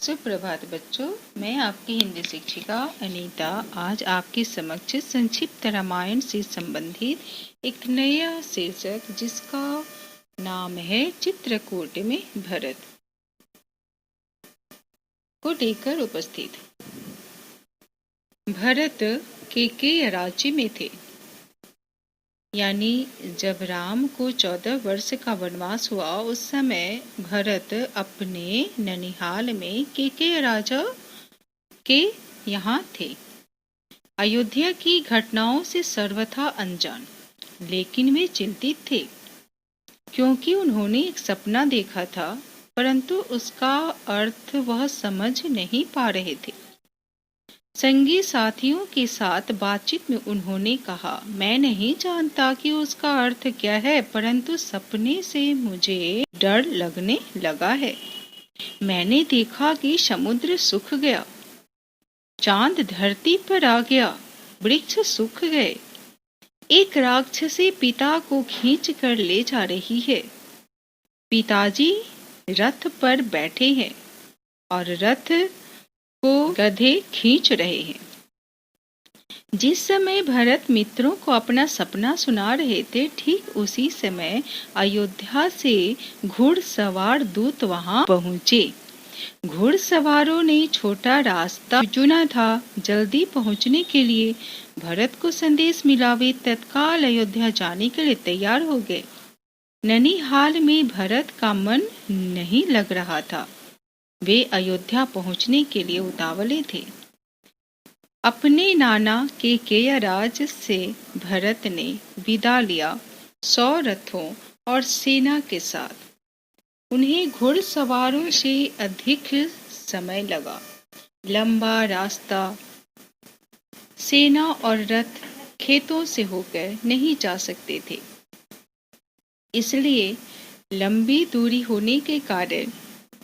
सुप्रभात बच्चों, मैं आपकी हिंदी शिक्षिका अनीता आज आपके समक्ष संक्षिप्त रामायण से संबंधित एक नया शीर्षक जिसका नाम है चित्रकूट में भरत को लेकर उपस्थित। भरत केकय राज्य में थे, यानी जब राम को 14 वर्ष का वनवास हुआ उस समय भरत अपने ननिहाल में केकय राजा के यहाँ थे। अयोध्या की घटनाओं से सर्वथा अनजान, लेकिन वे चिंतित थे क्योंकि उन्होंने एक सपना देखा था, परंतु उसका अर्थ वह समझ नहीं पा रहे थे। संगी साथियों के साथ बातचीत में उन्होंने कहा, मैं नहीं जानता कि उसका अर्थ क्या है, परंतु सपने से मुझे डर लगने लगा है। मैंने देखा कि समुद्र सूख गया, चांद धरती पर आ गया, वृक्ष सूख गए, एक राक्षसी पिता को खींच कर ले जा रही है। पिताजी रथ पर बैठे हैं और रथ को गधे खींच रहे हैं। जिस समय भरत मित्रों को अपना सपना सुना रहे थे, ठीक उसी समय अयोध्या से घुड़सवार दूत वहां पहुंचे। घुड़सवारों ने छोटा रास्ता चुना था। जल्दी पहुंचने के लिए भरत को संदेश मिला। वे तत्काल अयोध्या जाने के लिए तैयार हो गए। ननिहाल में भरत का मन नहीं लग रहा था। वे अयोध्या पहुंचने के लिए उतावले थे। अपने नाना केकयराज से भरत ने विदा लिया 100 रथों और सेना के साथ। उन्हें घुड़सवारों से अधिक समय लगा। लंबा रास्ता सेना और रथ खेतों से होकर नहीं जा सकते थे, इसलिए लंबी दूरी होने के कारण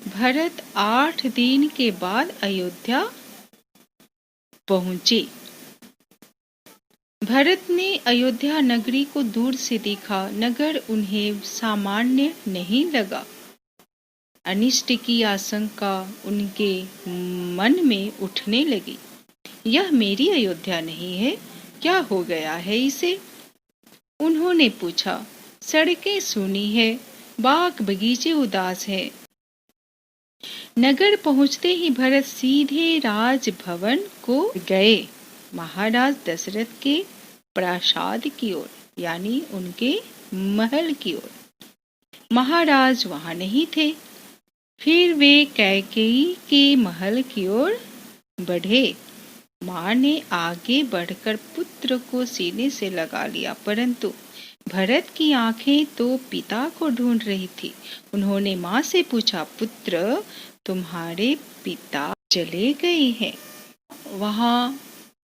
भरत 8 दिन के बाद अयोध्या पहुंचे। भरत ने अयोध्या नगरी को दूर से देखा। नगर उन्हें सामान्य नहीं लगा। अनिष्ट की आशंका उनके मन में उठने लगी। यह मेरी अयोध्या नहीं है, क्या हो गया है इसे? उन्होंने पूछा। सड़कें सूनी है, बाग बगीचे उदास है। नगर पहुंचते ही भरत सीधे राजभवन को गए, महाराज दशरथ के प्रासाद की ओर, यानी उनके महल की ओर। महाराज वहां नहीं थे। फिर वे कैकेयी के महल की ओर बढ़े। मां ने आगे बढ़कर पुत्र को सीने से लगा लिया, परंतु भरत की आंखें तो पिता को ढूंढ रही थी। उन्होंने मां से पूछा, पुत्र, तुम्हारे पिता चले गए हैं वहां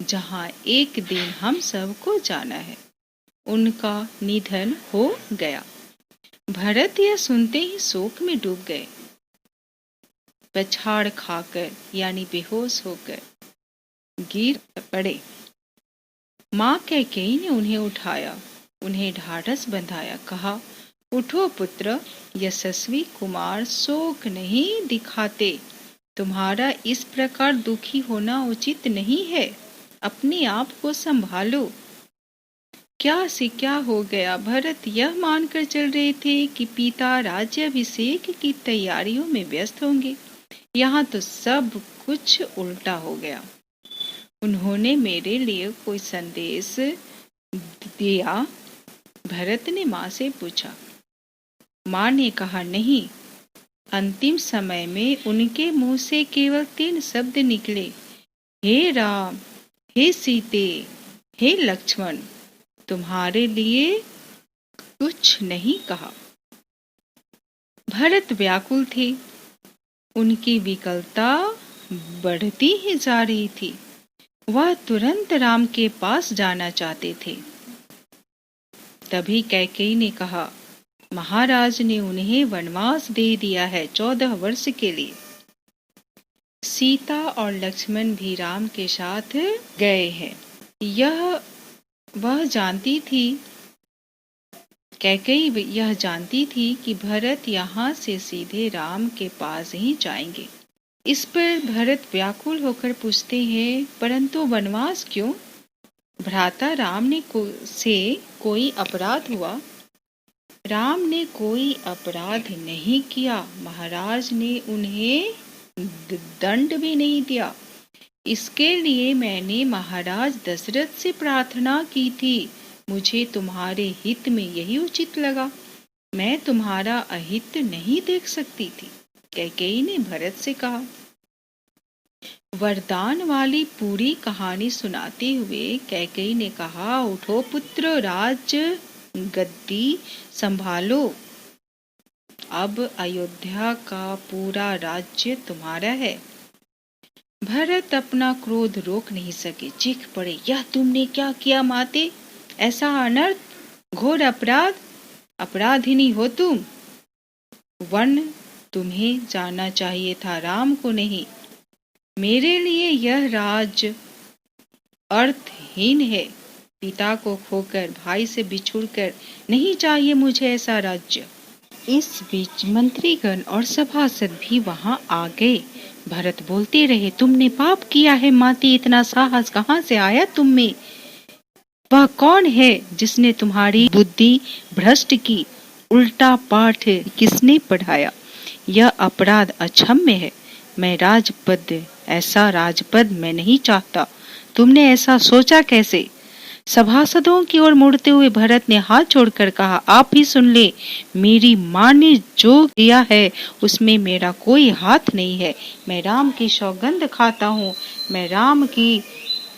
जहां एक दिन हम सबको जाना है, उनका निधन हो गया। भरत यह सुनते ही शोक में डूब गए। पछाड़ खाकर यानी बेहोश होकर गिर पड़े। मां कैकेयी ने उन्हें उठाया, उन्हें ढाढ़स बंधाया, कहा, उठो पुत्र, यशस्वी कुमार शोक नहीं दिखाते। तुम्हारा इस प्रकार दुखी होना उचित नहीं है। अपने आप को संभालो। क्या से क्या हो गया? भरत यह मानकर चल रहे थे कि पिता राज्याभिषेक की तैयारियों में व्यस्त होंगे। यहाँ तो सब कुछ उल्टा हो गया। उन्होंने मेरे लिए कोई संदेश दिया? भरत ने मां से पूछा। मां ने कहा, नहीं। अंतिम समय में उनके मुंह से केवल 3 शब्द निकले, हे राम, हे सीते, हे लक्ष्मण। तुम्हारे लिए कुछ नहीं कहा। भरत व्याकुल थे। उनकी विकलता बढ़ती ही जा रही थी। वह तुरंत राम के पास जाना चाहते थे। तभी कैकेयी ने कहा, महाराज ने उन्हें वनवास दे दिया है 14 वर्ष के लिए। सीता और लक्ष्मण भी राम के साथ गए हैं। यह वह जानती थी कैकेयी यह जानती थी कि भरत यहाँ से सीधे राम के पास ही जाएंगे। इस पर भरत व्याकुल होकर पूछते हैं, परंतु वनवास क्यों? भ्राता राम ने से कोई अपराध हुआ? राम ने कोई अपराध नहीं किया। महाराज ने उन्हें दंड भी नहीं दिया। इसके लिए मैंने महाराज दशरथ से प्रार्थना की थी। मुझे तुम्हारे हित में यही उचित लगा। मैं तुम्हारा अहित नहीं देख सकती थी। कैकेयी ने भरत से कहा। वरदान वाली पूरी कहानी सुनाते हुए कैकेयी ने कहा, उठो पुत्र, राज गद्दी संभालो। अब अयोध्या का पूरा राज्य तुम्हारा है। भरत अपना क्रोध रोक नहीं सके, चीख पड़े, यह तुमने क्या किया माते? ऐसा अनर्थ, घोर अपराध, अपराधिनी हो तुम। वन तुम्हें जाना चाहिए था, राम को नहीं। मेरे लिए यह राज्य अर्थहीन है। पिता को खोकर, भाई से बिछुड़कर नहीं चाहिए मुझे ऐसा राज्य। इस बीच मंत्रीगण और सभासद भी वहां आ गए। भरत बोलते रहे, तुमने पाप किया है माते, इतना साहस कहाँ से आया तुम में? वह कौन है जिसने तुम्हारी बुद्धि भ्रष्ट की? उल्टा पाठ किसने पढ़ाया? यह अपराध अक्षम्य है। मैं राजपद, ऐसा राजपद मैं नहीं चाहता। तुमने ऐसा सोचा कैसे? सभासदों की ओर मुड़ते हुए भरत ने हाथ जोड़कर कहा, आप ही सुन ले। मेरी माँ ने जो किया है उसमें मेरा कोई हाथ नहीं है। मैं राम की सौगंध खाता हूँ। मैं राम के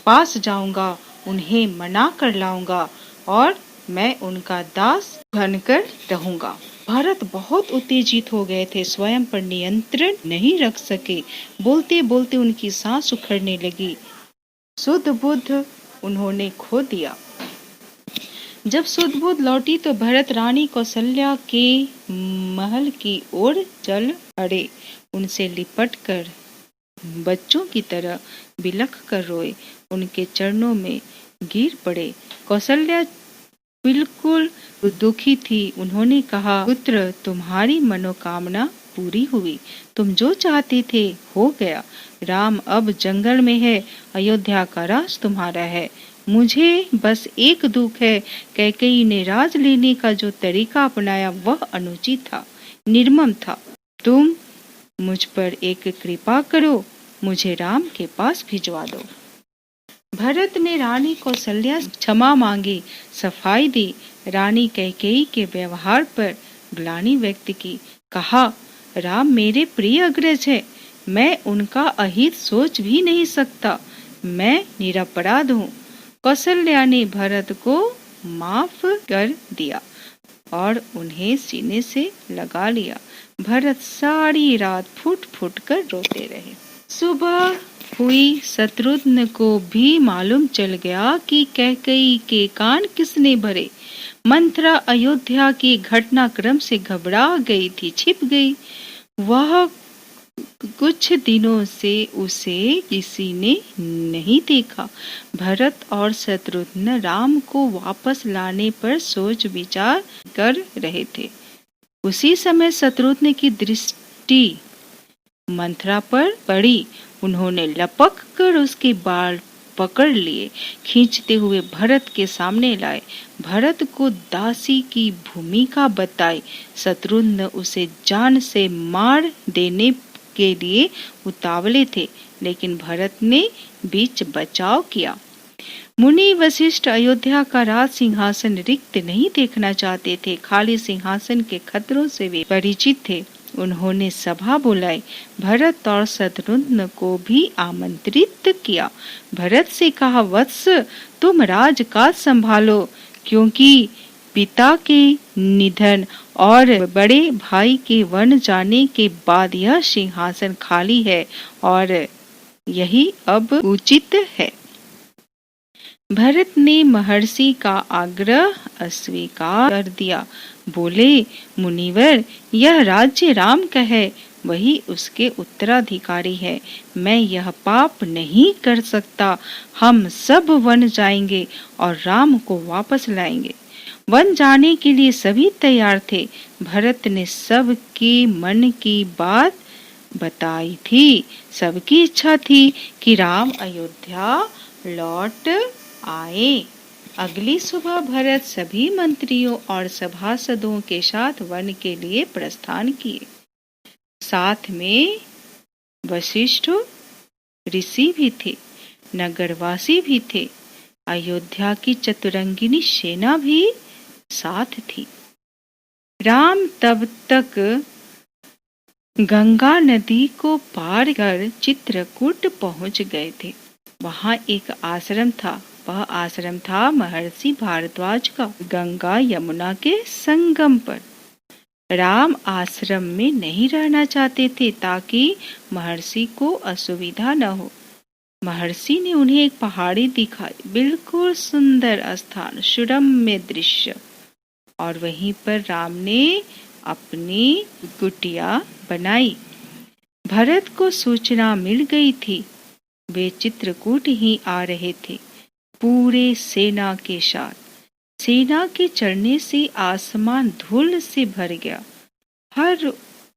पास जाऊंगा, उन्हें मना कर लाऊंगा और मैं उनका दास बनकर रहूंगा। भरत बहुत उत्तेजित हो गए थे, स्वयं पर नियंत्रण नहीं रख सके। बोलते बोलते उनकी सांस उखड़ने लगी। शुद्ध बुद्ध उन्होंने खो दिया। जब शुद्ध बुद्ध लौटी तो भरत रानी कौशल्या के महल की ओर चल पड़े। उनसे लिपट कर बच्चों की तरह बिलख कर रोए, उनके चरणों में गिर पड़े। कौशल्या बिल्कुल दुखी थी। उन्होंने कहा, पुत्र, तुम्हारी मनोकामना पूरी हुई। तुम जो चाहते थे हो गया। राम अब जंगल में है। अयोध्या का राज तुम्हारा है। मुझे बस एक दुख है, कैकेयी ने राज लेने का जो तरीका अपनाया वह अनुचित था, निर्मम था। तुम मुझ पर एक कृपा करो, मुझे राम के पास भिजवा दो। भरत ने रानी कौशल्या से क्षमा मांगी, सफाई दी। रानी कैकेयी के व्यवहार पर ग्लानि व्यक्त की। कहा, राम मेरे प्रिय अग्रज है। मैं उनका अहित सोच भी नहीं सकता। मैं निरपराध हूँ। कौशल्या ने भरत को माफ कर दिया और उन्हें सीने से लगा लिया। भरत सारी रात फुट फुट कर रोते रहे। सुबह हुई। शत्रुघ्न को भी मालूम चल गया कि कैकेयी के कान किसने भरे। मंथरा अयोध्या के घटनाक्रम से घबरा गई थी, छिप गई। वह कुछ दिनों से उसे किसी ने नहीं देखा। भरत और शत्रुघ्न राम को वापस लाने पर सोच विचार कर रहे थे। उसी समय शत्रुघ्न की दृष्टि मंथरा पर पड़ी। उन्होंने लपक कर उसके बाल पकड़ लिए, खींचते हुए भरत के सामने लाए। भरत को दासी की भूमिका बताई। शत्रुघ्न उसे जान से मार देने के लिए उतावले थे, लेकिन भरत ने बीच बचाव किया। मुनि वशिष्ठ अयोध्या का राज सिंहासन रिक्त नहीं देखना चाहते थे। खाली सिंहासन के खतरों से वे परिचित थे। उन्होंने सभा बुलाई। भरत और शत्रुघ्न को भी आमंत्रित किया। भरत से कहा, वत्स, तुम राजकाज संभालो, क्योंकि पिता के निधन और बड़े भाई के वन जाने के बाद यह सिंहासन खाली है और यही अब उचित है। भरत ने महर्षि का आग्रह अस्वीकार कर दिया। बोले, मुनिवर, यह राज्य राम का है, वही उसके उत्तराधिकारी है। मैं यह पाप नहीं कर सकता। हम सब वन जाएंगे और राम को वापस लाएंगे। वन जाने के लिए सभी तैयार थे। भरत ने सबके मन की बात बताई थी। सबकी इच्छा थी कि राम अयोध्या लौट आए। अगली सुबह भरत सभी मंत्रियों और सभासदों के साथ वन के लिए प्रस्थान किए। साथ में वशिष्ठ ऋषि भी थे, नगरवासी भी थे, अयोध्या की चतुरंगिनी सेना भी साथ थी। राम तब तक गंगा नदी को पार कर चित्रकूट पहुंच गए थे। वहां एक आश्रम था। वह आश्रम था महर्षि भारद्वाज का, गंगा यमुना के संगम पर। राम आश्रम में नहीं रहना चाहते थे ताकि महर्षि को असुविधा न हो। महर्षि ने उन्हें एक पहाड़ी दिखाई, बिल्कुल सुंदर स्थान, सुरम्य दृश्य, और वहीं पर राम ने अपनी कुटिया बनाई। भरत को सूचना मिल गई थी। वे चित्रकूट ही आ रहे थे, पूरे सेना के साथ। सेना के चढ़ने से आसमान धूल से भर गया, हर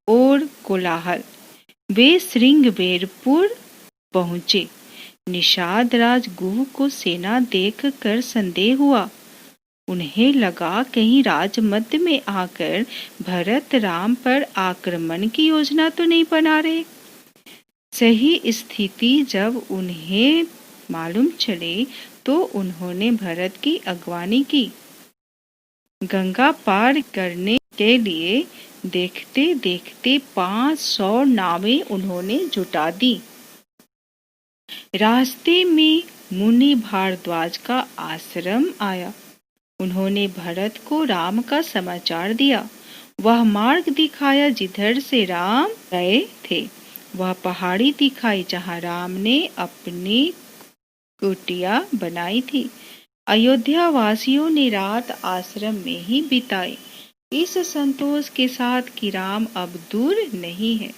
ओर कोलाहल। वे श्रृंगबेरपुर पहुंचे। निषाद राज गुह को सेना देखकर संदेह हुआ। उन्हें लगा कहीं राजमध्य में आकर भरत राम पर आक्रमण की योजना तो नहीं बना रहे। सही स्थिति जब उन्हें मालूम चले तो उन्होंने भरत की अगवानी की। गंगा पार करने के लिए देखते देखते 500 नावें उन्होंने जुटा दी। रास्ते में मुनि भारद्वाज का आश्रम आया। उन्होंने भरत को राम का समाचार दिया। वह मार्ग दिखाया जिधर से राम गए थे। वह पहाड़ी दिखाई जहां राम ने अपनी कुटिया बनाई थी। अयोध्या वासियों ने रात आश्रम में ही बिताई, इस संतोष के साथ कि राम अब दूर नहीं है।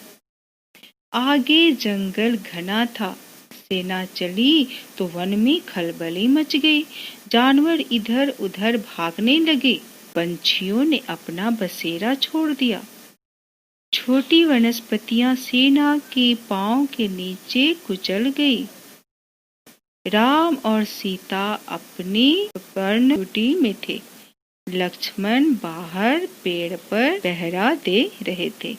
आगे जंगल घना था। सेना चली तो वन में खलबली मच गई। जानवर इधर उधर भागने लगे। पंछियों ने अपना बसेरा छोड़ दिया। छोटी वनस्पतियां सेना के पांव के नीचे कुचल गई। राम और सीता अपनी पर्णकुटी में थे। लक्ष्मण बाहर पेड़ पर पहरा दे रहे थे।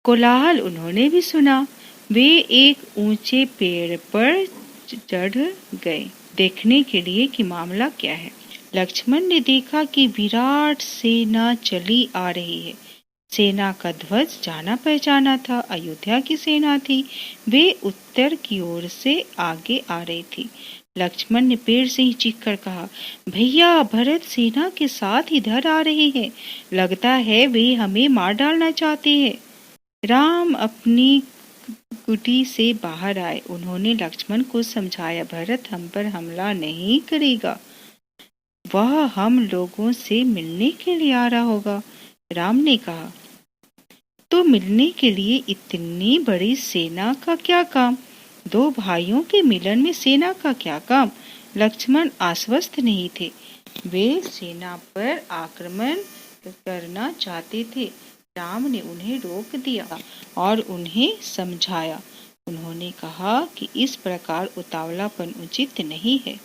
कोलाहल उन्होंने भी सुना। वे एक ऊंचे पेड़ पर चढ़ गए देखने के लिए कि मामला क्या है। लक्ष्मण ने देखा कि विराट सेना चली आ रही है। सेना का ध्वज जाना पहचाना था, अयोध्या की सेना थी। वे उत्तर की ओर से आगे आ रही थी। लक्ष्मण ने पेड़ से ही चीखकर कहा, भैया भरत सेना के साथ इधर आ रहे हैं। लगता है वे हमें मार डालना चाहते हैं। राम अपनी कुटी से बाहर आए। उन्होंने लक्ष्मण को समझाया, भरत हम पर हमला नहीं करेगा। वह हम लोगों से मिलने के लिए आ रहा होगा। राम ने कहा, तो मिलने के लिए इतनी बड़ी सेना का क्या काम? दो भाइयों के मिलन में सेना का क्या काम? लक्ष्मण आश्वस्त नहीं थे। वे सेना पर आक्रमण करना चाहते थे। राम ने उन्हें रोक दिया और उन्हें समझाया। उन्होंने कहा कि इस प्रकार उतावलापन उचित नहीं है।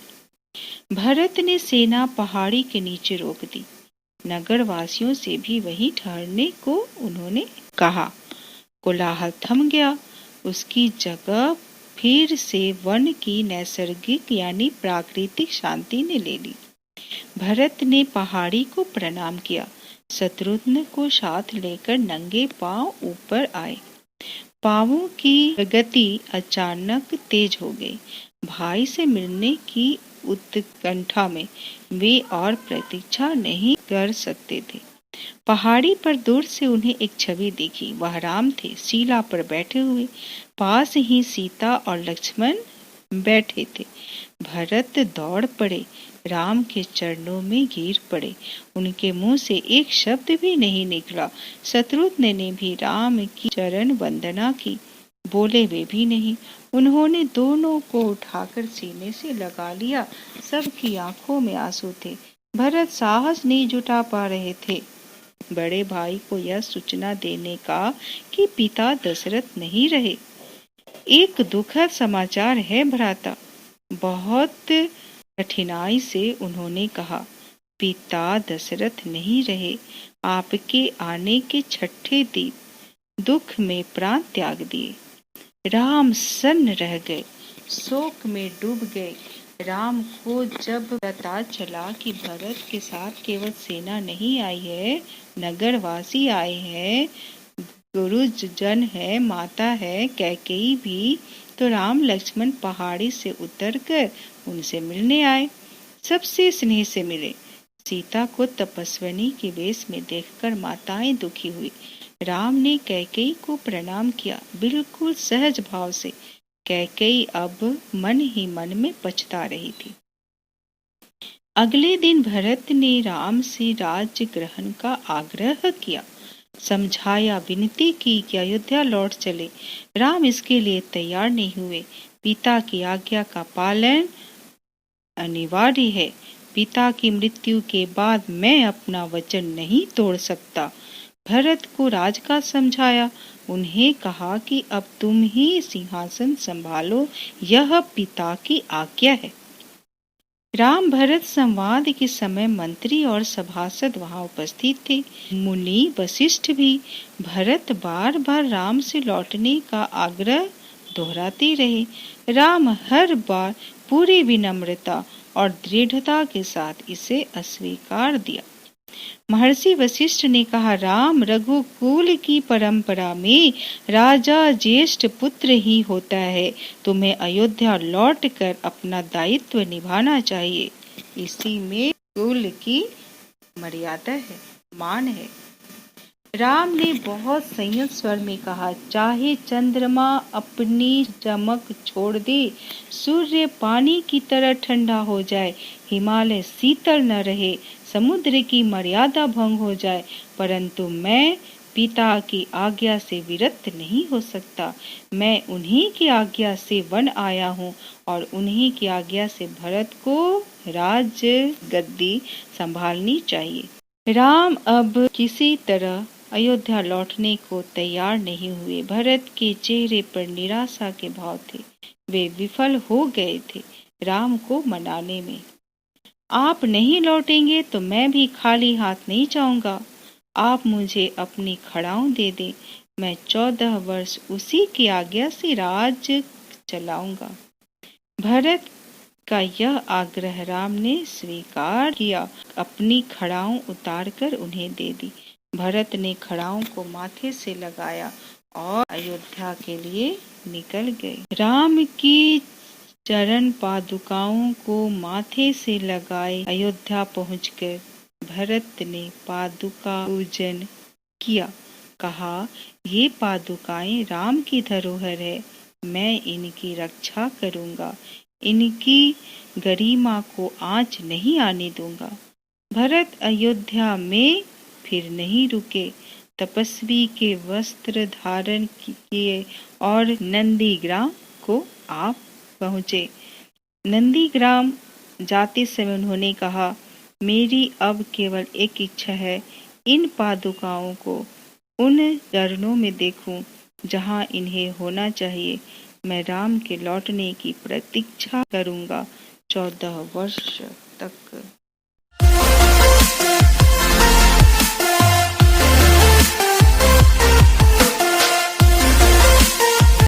भरत ने सेना पहाड़ी के नीचे रोक दी। नगर वासियों से भी वहीं ठहरने को उन्होंने कहा। कोलाहल थम गया। उसकी जगह फिर से वन की नैसर्गिक यानी प्राकृतिक शांति ने ले ली। भरत ने पहाड़ी को प्रणाम किया। शत्रुघ्न को साथ लेकर नंगे पांव ऊपर आए। पांवों की गति अचानक तेज हो गई। भाई से मिलने की उत्कंठा में वे और प्रतीक्षा नहीं कर सकते थे। पहाड़ी पर दूर से उन्हें एक छवि दिखी। वह राम थे, शीला पर बैठे हुए। पास ही सीता और लक्ष्मण बैठे थे। भरत दौड़ पड़े, राम के चरणों में गिर पड़े। उनके मुंह से एक शब्द भी नहीं निकला। शत्रुघ्न ने भी राम की चरण वंदना की, बोले वे भी नहीं। उन्होंने दोनों को उठाकर सीने से लगा लिया। सबकी आंखों में आंसू थे। भरत साहस नहीं जुटा पा रहे थे बड़े भाई को यह सूचना देने का कि पिता दशरथ नहीं रहे। एक दुखद समाचार है भ्राता। बहुत कठिनाई से उन्होंने कहा, पिता दशरथ नहीं रहे। आपके आने के 6ठे दिन दुख में प्राण त्याग दिए। राम सन्न रह गए, शोक में डूब गए। राम को जब पता चला कि भरत के साथ केवल सेना नहीं आई है, नगरवासी आए हैं, गुरुजन है, माता है, कैकेयी भी, तो राम लक्ष्मण पहाड़ी से उतरकर उनसे मिलने आए। सबसे स्नेह से मिले। सीता को तपस्विनी के वेश में देखकर माताएं दुखी हुई। राम ने कैकेयी को प्रणाम किया, बिल्कुल सहज भाव से। कैकेयी अब मन ही मन में पछता रही थी। अगले दिन भरत ने राम से राज्य ग्रहण का आग्रह किया, समझाया, विनती की कि अयोध्या लौट चले। राम इसके लिए तैयार नहीं हुए। पिता की आज्ञा का पालन अनिवार्य है। पिता की मृत्यु के बाद मैं अपना वचन नहीं तोड़ सकता। भरत को राजकाज समझाया। उन्हें कहा कि अब तुम ही सिंहासन संभालो, यह पिता की आज्ञा है। राम भरत संवाद के समय मंत्री और सभासद वहां उपस्थित थे। मुनि वशिष्ठ भी। भरत बार बार राम से लौटने का आग्रह दोहराते रहे। राम हर बार पूरी विनम्रता और दृढ़ता के साथ इसे अस्वीकार दिया। महर्षि वशिष्ठ ने कहा, राम रघुकुल की परंपरा में राजा ज्येष्ठ पुत्र ही होता है। तुम्हें अयोध्या लौटकर अपना दायित्व निभाना चाहिए। इसी में कुल की मर्यादा है, मान है। राम ने बहुत संयत स्वर में कहा, चाहे चंद्रमा अपनी चमक छोड़ दे, सूर्य पानी की तरह ठंडा हो जाए, हिमालय शीतल न रहे, समुद्र की मर्यादा भंग हो जाए, परंतु मैं पिता की आज्ञा से विरत नहीं हो सकता। मैं उन्हीं की आज्ञा से वन आया हूँ और उन्हीं की आज्ञा से भरत को राज गद्दी संभालनी चाहिए। राम अब किसी तरह अयोध्या लौटने को तैयार नहीं हुए। भरत के चेहरे पर निराशा के भाव थे। वे विफल हो गए थे राम को मनाने में। आप नहीं लौटेंगे तो मैं भी खाली हाथ नहीं जाऊंगा। आप मुझे अपनी खड़ाऊं दे दें, मैं 14 वर्ष उसी की आज्ञा से राज चलाऊंगा। भरत का यह आग्रह राम ने स्वीकार किया। अपनी खड़ाऊं उतारकर उन्हें दे दी। भरत ने खड़ाऊं को माथे से लगाया और अयोध्या के लिए निकल गए। राम की चरण पादुकाओं को माथे से लगाए अयोध्या पहुंचकर भरत ने पादुका पूजन किया। कहा, ये पादुकाएं राम की धरोहर है, मैं इनकी रक्षा करूंगा, इनकी गरिमा को आंच नहीं आने दूंगा। भरत अयोध्या में फिर नहीं रुके। तपस्वी के वस्त्र धारण किए और नंदीग्राम को आप पहुँचे। नंदीग्राम जाते समय उन्होंने कहा, मेरी अब केवल एक इच्छा है, इन पादुकाओं को उन चरणों में देखूं जहां इन्हें होना चाहिए। मैं राम के लौटने की प्रतीक्षा करूंगा 14 वर्ष तक।